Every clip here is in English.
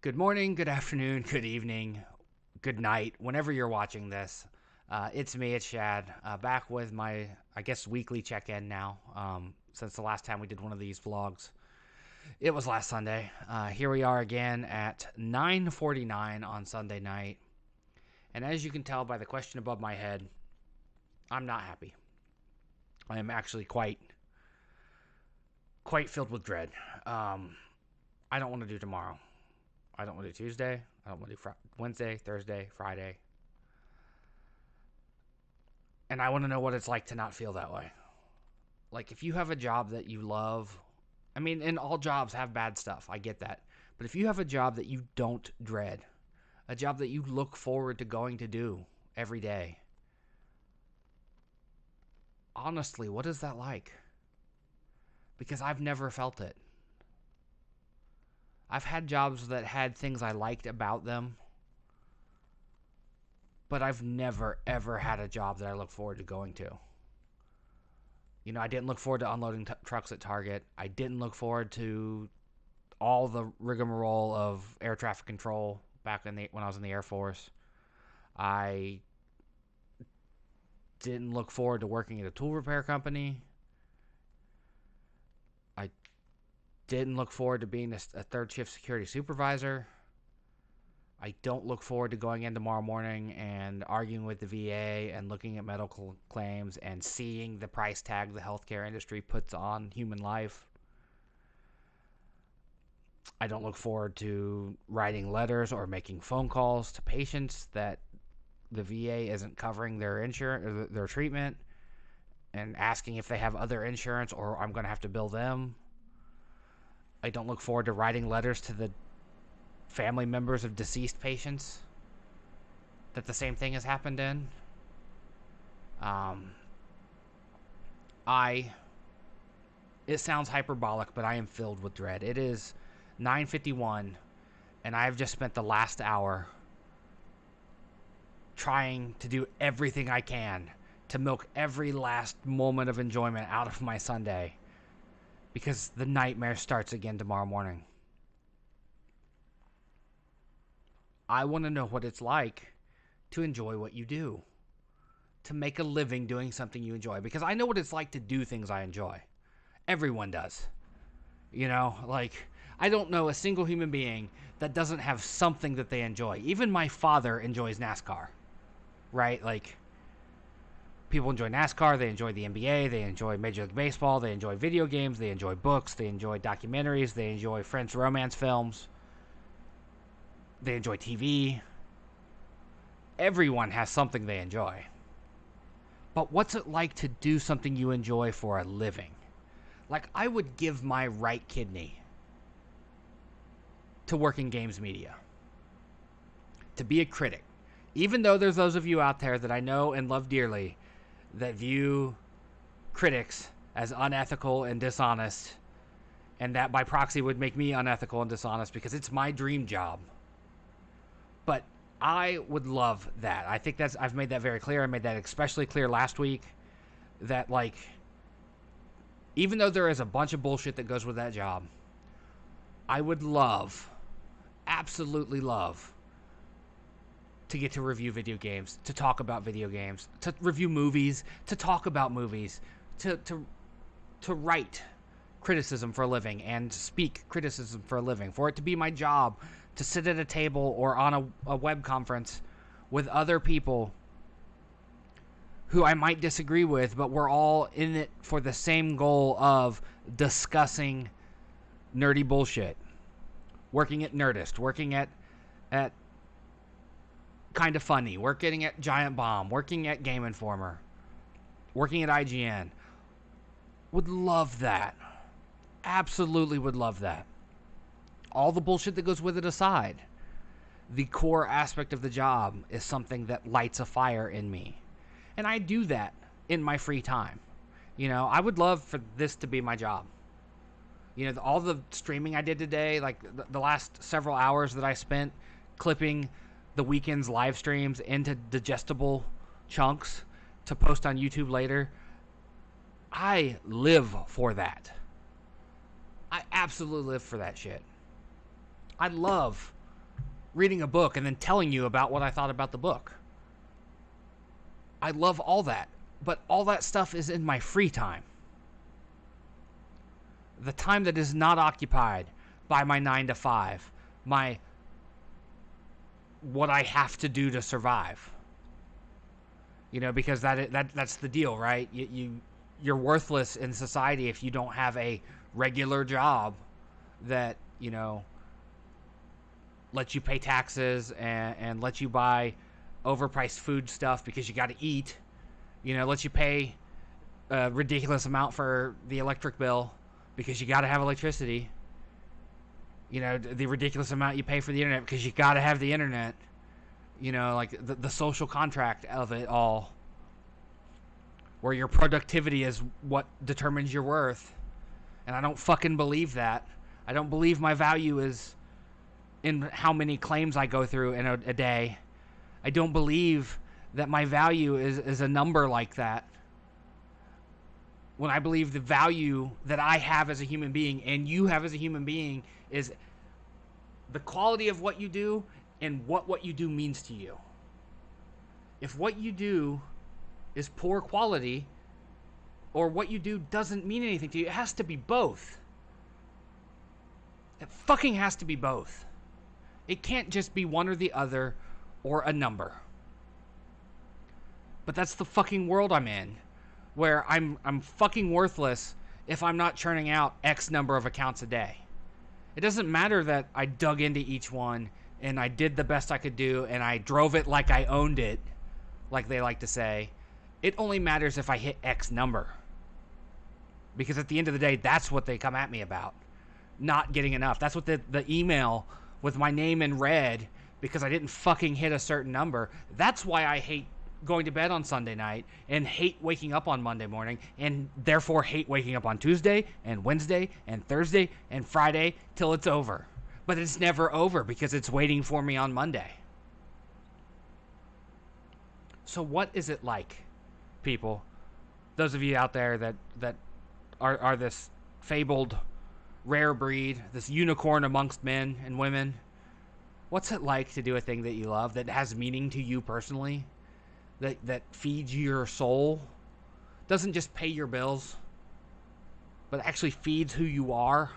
Good morning, good afternoon, good evening, good night, whenever you're watching this. It's Shad, back with my, I guess, weekly check-in now, since the last time we did one of these vlogs. It was last Sunday. Here we are again at 9:49 on Sunday night. And as you can tell by the question above my head, I'm not happy. I am actually quite filled with dread. I don't want to do tomorrow. I don't want to do Tuesday. I don't want to do Wednesday, Thursday, Friday. And I want to know what it's like to not feel that way. Like, if you have a job that you love, I mean, and all jobs have bad stuff. I get that. But if you have a job that you don't dread, a job that you look forward to going to do every day, honestly, what is that like? Because I've never felt it. I've had jobs that had things I liked about them, but I've never, ever had a job that I look forward to going to. You know, I didn't look forward to unloading trucks at Target. I didn't look forward to all the rigmarole of air traffic control back when I was in the Air Force. I didn't look forward to working at a tool repair company. I didn't look forward to being a third shift security supervisor. I don't look forward to going in tomorrow morning and arguing with the VA and looking at medical claims and seeing the price tag the healthcare industry puts on human life. I don't look forward to writing letters or making phone calls to patients that the VA isn't covering their insurance or their treatment and asking if they have other insurance or I'm going to have to bill them. I don't look forward to writing letters to the family members of deceased patients that the same thing has happened in. It sounds hyperbolic, but I am filled with dread. It is 9:51, and I have just spent the last hour trying to do everything I can to milk every last moment of enjoyment out of my Sunday, because the nightmare starts again tomorrow morning. I want to know what it's like to enjoy what you do, to make a living doing something you enjoy, because I know what it's like to do things I enjoy. Everyone does. You know, like, I don't know a single human being that doesn't have something that they enjoy. Even my father enjoys NASCAR, right? Like, people enjoy NASCAR, they enjoy the NBA, they enjoy Major League Baseball, they enjoy video games, they enjoy books, they enjoy documentaries, they enjoy French romance films, they enjoy TV. Everyone has something they enjoy. But what's it like to do something you enjoy for a living? Like, I would give my right kidney to work in games media, to be a critic. Even though there's those of you out there that I know and love dearly that view critics as unethical and dishonest, and that by proxy would make me unethical and dishonest because it's my dream job. But I would love that. I think I've made that very clear. I made that especially clear last week that, like, even though there is a bunch of bullshit that goes with that job, I would love, absolutely love, to get to review video games, to talk about video games, to review movies, to talk about movies, to write criticism for a living and speak criticism for a living, for it to be my job to sit at a table or on a web conference with other people who I might disagree with, but we're all in it for the same goal of discussing nerdy bullshit. Working at Nerdist, working at Kind of Funny, working at Giant Bomb, working at Game Informer, working at IGN. Would love that. Absolutely would love that. All the bullshit that goes with it aside, the core aspect of the job is something that lights a fire in me. And I do that in my free time. You know, I would love for this to be my job. You know, all the streaming I did today, like the last several hours that I spent clipping the weekend's live streams into digestible chunks to post on YouTube later, I live for that. I absolutely live for that shit. I love reading a book and then telling you about what I thought about the book. I love all that, but all that stuff is in my free time. The time that is not occupied by my 9 to 5, my what I have to do to survive. You know, because that's the deal, right? You're worthless in society if you don't have a regular job that, you know, lets you pay taxes and lets you buy overpriced food stuff because you got to eat. You know, lets you pay a ridiculous amount for the electric bill because you got to have electricity. You know, the ridiculous amount you pay for the internet because you got to have the internet. You know, like the social contract of it all, where your productivity is what determines your worth. And I don't fucking believe that. I don't believe my value is in how many claims I go through in a day. I don't believe that my value is a number like that. When I believe the value that I have as a human being and you have as a human being is the quality of what you do and what you do means to you. If what you do is poor quality, or what you do doesn't mean anything to you, it has to be both. It fucking has to be both. It can't just be one or the other or a number. But that's the fucking world I'm in, where I'm fucking worthless if I'm not churning out X number of accounts a day. It doesn't matter that I dug into each one and I did the best I could do and I drove it like I owned it, like they like to say. It only matters if I hit X number. Because at the end of the day, that's what they come at me about. Not getting enough. That's what the email with my name in red because I didn't fucking hit a certain number. That's why I hate going to bed on Sunday night and hate waking up on Monday morning and therefore hate waking up on Tuesday and Wednesday and Thursday and Friday till it's over. But it's never over because it's waiting for me on Monday. So what is it like, people? Those of you out there that are this fabled rare breed, this unicorn amongst men and women. What's it like to do a thing that you love, that has meaning to you personally, that feeds your soul, doesn't just pay your bills, but actually feeds who you are?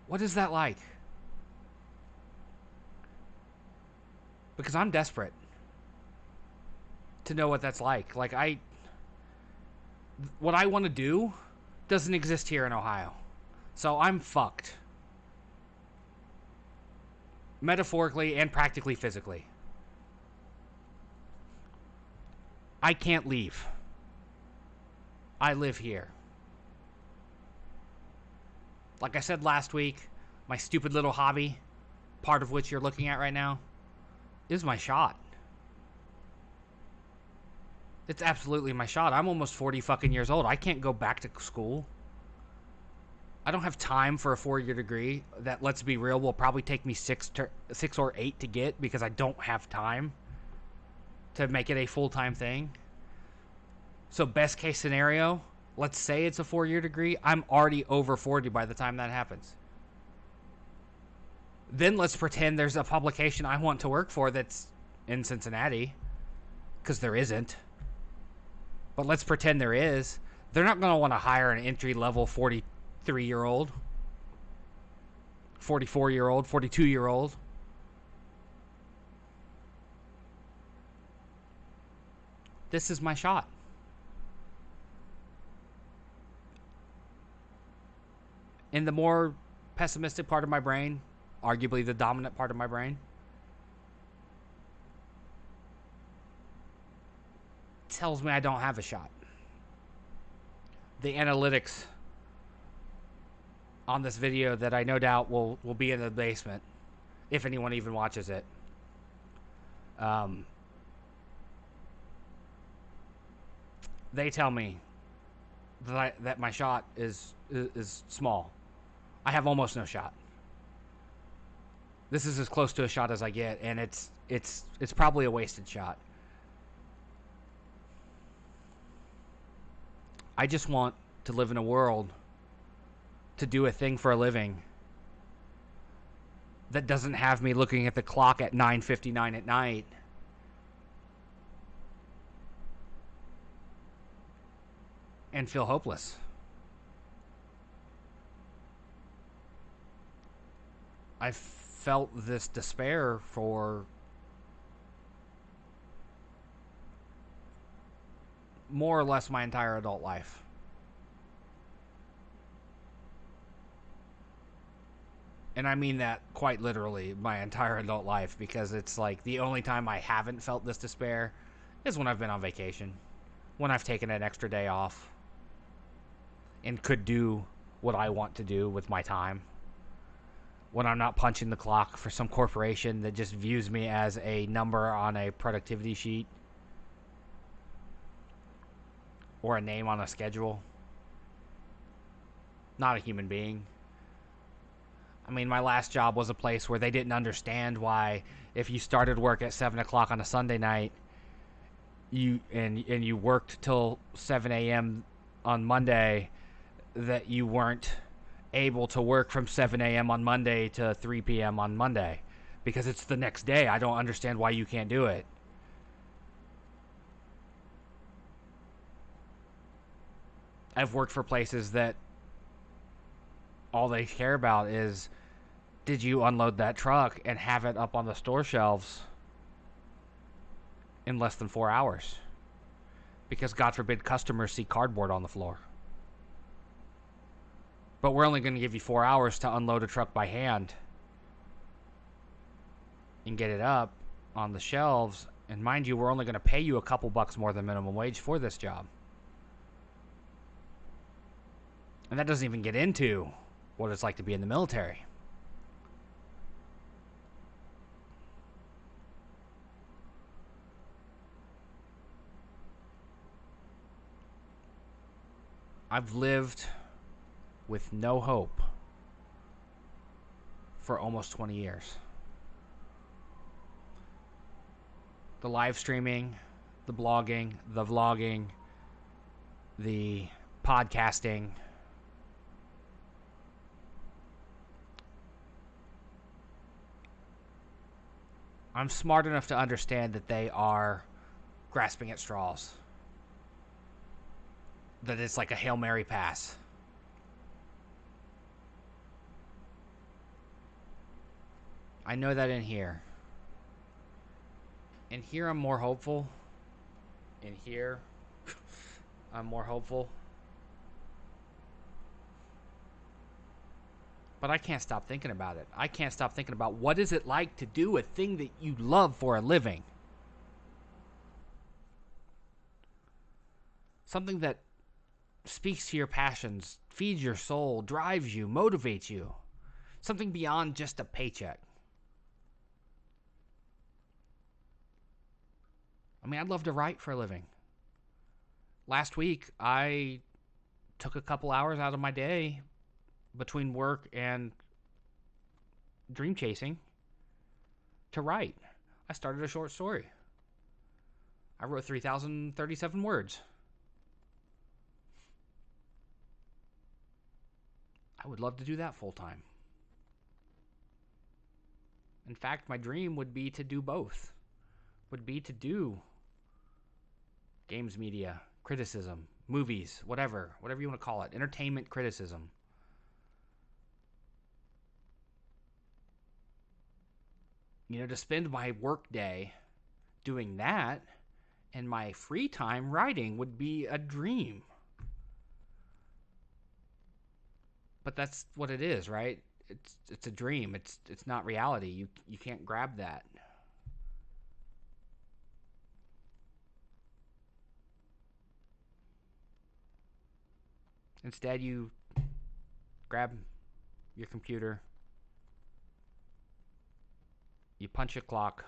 What is that like? Because I'm desperate to know what that's like. What I want to do doesn't exist here in Ohio. So I'm fucked. Metaphorically and practically physically. I can't leave. I live here. Like I said last week, my stupid little hobby, part of which you're looking at right now, is my shot. It's absolutely my shot. I'm almost 40 fucking years old. I can't go back to school. I don't have time for a 4-year degree that, let's be real, will probably take me 6 or 8 to get because I don't have time to make it a full-time thing. So best case scenario, let's say it's a 4-year degree. I'm already over 40 by the time that happens. Then let's pretend there's a publication I want to work for that's in Cincinnati, because there isn't. But let's pretend there is. They're not going to want to hire an entry-level 43-year-old, 44-year-old, 42-year-old. This is my shot. In the more pessimistic part of my brain, arguably the dominant part of my brain, tells me I don't have a shot. The analytics on this video that I no doubt will be in the basement, if anyone even watches it, they tell me that my shot is small. I have almost no shot. This is as close to a shot as I get, and it's probably a wasted shot. I just want to live in a world, to do a thing for a living that doesn't have me looking at the clock at 9:59 at night and feel hopeless. I felt this despair for more or less my entire adult life. And I mean that quite literally, my entire adult life, because it's like the only time I haven't felt this despair is when I've been on vacation, when I've taken an extra day off and could do what I want to do with my time, when I'm not punching the clock for some corporation that just views me as a number on a productivity sheet or a name on a schedule, not a human being. I mean, my last job was a place where they didn't understand why if you started work at 7 o'clock on a Sunday night you worked till 7 a.m. on Monday, that you weren't able to work from 7 a.m. on Monday to 3 p.m. on Monday because it's the next day. I don't understand why you can't do it. I've worked for places that all they care about is, did you unload that truck and have it up on the store shelves in less than 4 hours? Because God forbid customers see cardboard on the floor. But we're only going to give you 4 hours to unload a truck by hand and get it up on the shelves. And mind you, we're only going to pay you a couple bucks more than minimum wage for this job. And that doesn't even get into what it's like to be in the military. I've lived with no hope for almost 20 years. The live streaming, the blogging, the vlogging, the podcasting, I'm smart enough to understand that they are grasping at straws. That it's like a Hail Mary pass. I know that in here. In here I'm more hopeful. In here I'm more hopeful. But I can't stop thinking about it. I can't stop thinking about what is it like to do a thing that you love for a living. Something that speaks to your passions, feeds your soul, drives you, motivates you. Something beyond just a paycheck. I mean, I'd love to write for a living. Last week, I took a couple hours out of my day between work and dream chasing to write. I started a short story. I wrote 3,037 words. I would love to do that full time. In fact, my dream would be to do both. Would be to do games media, criticism, movies, whatever you want to call it, entertainment criticism. You know, to spend my work day doing that and my free time writing would be a dream. But that's what it is, right? It's a dream. It's not reality. You can't grab that. Instead, you grab your computer, you punch a clock,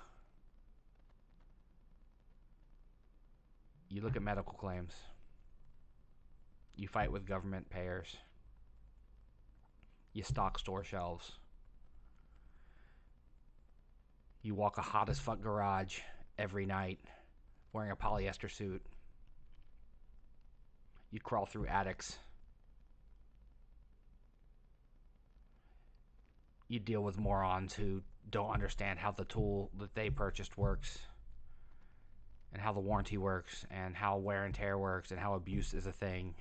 you look at medical claims, you fight with government payers, you stock store shelves, you walk a hot as fuck garage every night wearing a polyester suit, you crawl through attics, you deal with morons who don't understand how the tool that they purchased works, and how the warranty works, and how wear and tear works, and how abuse is a thing.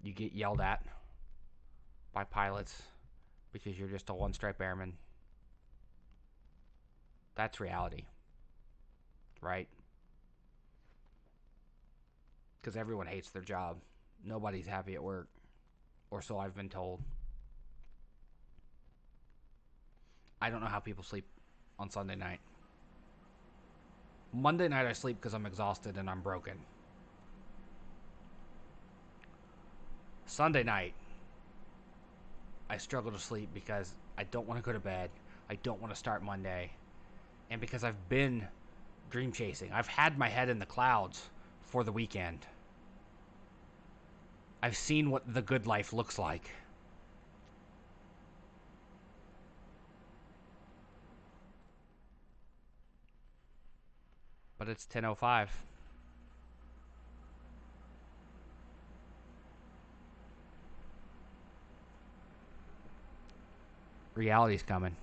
You get yelled at by pilots because you're just a one-stripe airman. That's reality, right? Because everyone hates their job. Nobody's happy at work, or so I've been told. I don't know how people sleep on Sunday night. Monday night I sleep because I'm exhausted and I'm broken. Sunday night I struggle to sleep because I don't want to go to bed. I don't want to start Monday. And because I've been dream chasing. I've had my head in the clouds for the weekend. I've seen what the good life looks like. But it's 10:05. Reality's coming.